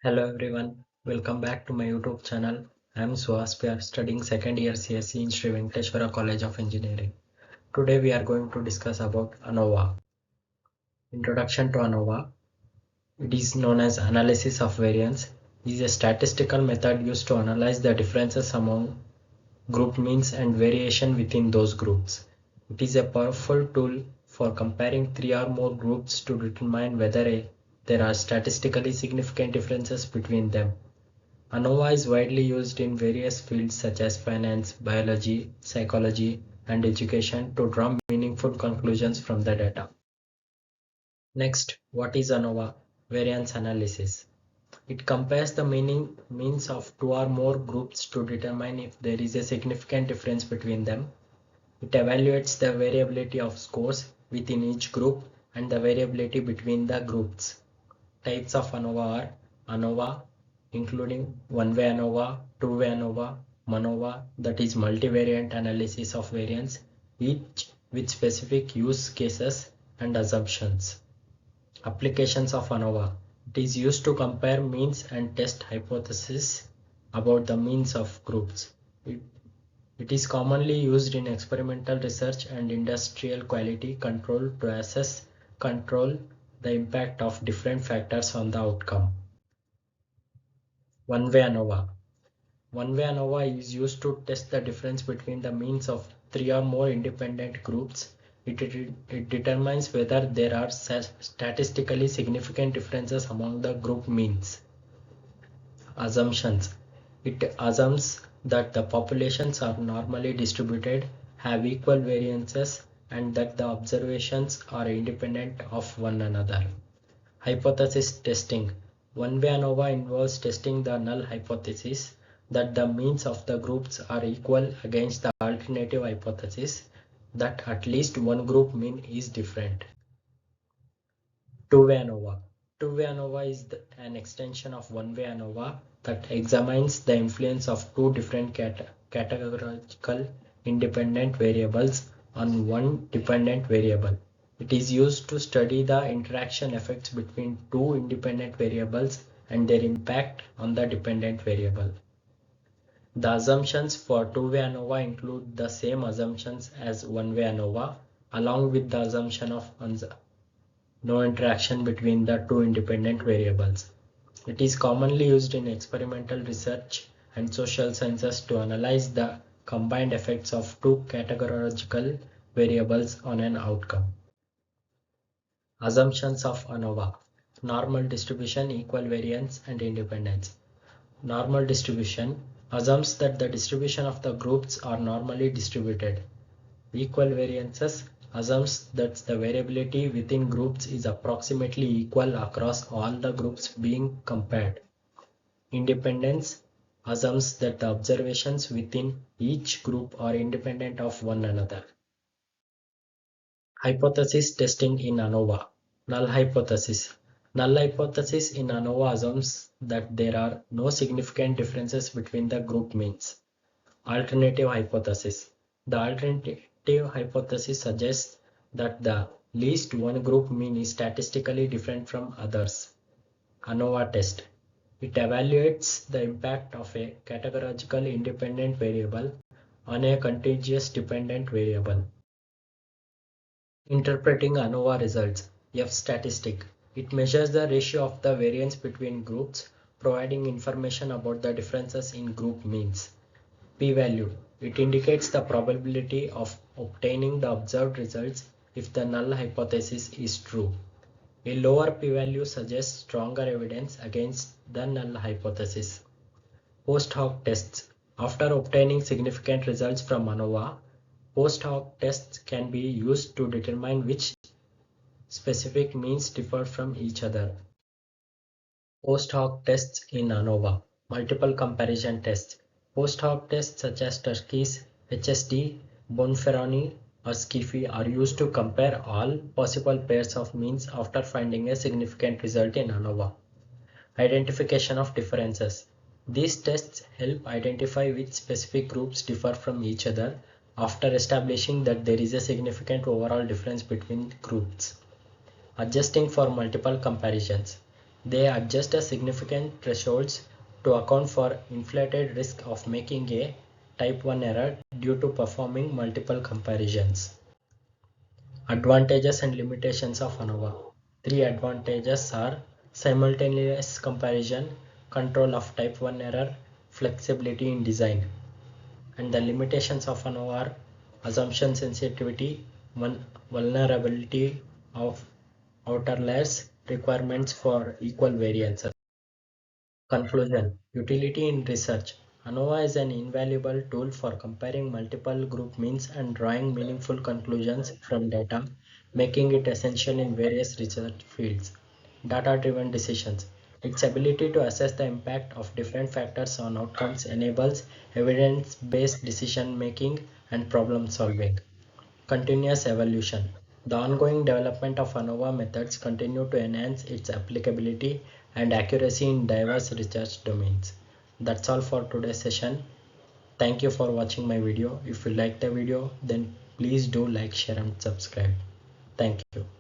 Hello everyone, welcome back to my YouTube channel. I am Suhas. We are studying second year CSE in Sri Venkateshwara College of Engineering. Today we are going to discuss about ANOVA. Introduction to ANOVA. It is known as analysis of variance. It is a statistical method used to analyze the differences among group means and variation within those groups. It is a powerful tool for comparing three or more groups to determine whether there are statistically significant differences between them. ANOVA is widely used in various fields such as finance, biology, psychology, and education to draw meaningful conclusions from the data. Next, what is ANOVA? Variance analysis. It compares the means of two or more groups to determine if there is a significant difference between them. It evaluates the variability of scores within each group and the variability between the groups. Types of ANOVA are ANOVA, including one-way ANOVA, two-way ANOVA, MANOVA, that is multivariate analysis of variance, each with specific use cases and assumptions. Applications of ANOVA. It is used to compare means and test hypotheses about the means of groups. It is commonly used in experimental research and industrial quality control to control the impact of different factors on the outcome. One-way ANOVA. One-way ANOVA is used to test the difference between the means of three or more independent groups. It determines whether there are statistically significant differences among the group means. Assumptions. It assumes that the populations are normally distributed, have equal variances, and that the observations are independent of one another. Hypothesis testing. One-way ANOVA involves testing the null hypothesis that the means of the groups are equal against the alternative hypothesis that at least one group mean is different. Two-way ANOVA. Two-way ANOVA is an extension of one-way ANOVA that examines the influence of two different categorical independent variables on one dependent variable. It is used to study the interaction effects between two independent variables and their impact on the dependent variable. The assumptions for two-way ANOVA include the same assumptions as one-way ANOVA, along with the assumption of no interaction between the two independent variables. It is commonly used in experimental research and social sciences to analyze the combined effects of two categorical variables on an outcome. Assumptions of ANOVA. Normal distribution, equal variance, and independence. Normal distribution assumes that the distribution of the groups are normally distributed. Equal variances assumes that the variability within groups is approximately equal across all the groups being compared. Independence assumes that the observations within each group are independent of one another. Hypothesis testing in ANOVA. Null hypothesis. Null hypothesis in ANOVA assumes that there are no significant differences between the group means. Alternative hypothesis. The alternative hypothesis suggests that the least one group mean is statistically different from others. ANOVA test. It evaluates the impact of a categorical independent variable on a contiguous dependent variable. Interpreting ANOVA results. F statistic. It measures the ratio of the variance between groups, providing information about the differences in group means. P-value. It indicates the probability of obtaining the observed results if the null hypothesis is true. A lower p-value suggests stronger evidence against the null hypothesis. Post hoc tests. After obtaining significant results from ANOVA, post hoc tests can be used to determine which specific means differ from each other. Post hoc tests in ANOVA. Multiple comparison tests. Post hoc tests such as Turkey's HSD, Bonferroni, or SCIFI are used to compare all possible pairs of means after finding a significant result in ANOVA. Identification of differences. These tests help identify which specific groups differ from each other after establishing that there is a significant overall difference between groups. Adjusting for multiple comparisons. They adjust a significant thresholds to account for inflated risk of making a type 1 error due to performing multiple comparisons. Advantages and limitations of ANOVA. Three advantages are simultaneous comparison, control of type 1 error, flexibility in design. And the limitations of ANOVA are assumption sensitivity, vulnerability of outer layers, requirements for equal variance. Conclusion. Utility in research. ANOVA is an invaluable tool for comparing multiple group means and drawing meaningful conclusions from data, making it essential in various research fields. Data-driven decisions. Its ability to assess the impact of different factors on outcomes enables evidence-based decision making and problem solving. Continuous evolution. The ongoing development of ANOVA methods continue to enhance its applicability and accuracy in diverse research domains. That's all for today's session. Thank you for watching my video. If you like the video, then please do like, share and subscribe. Thank you.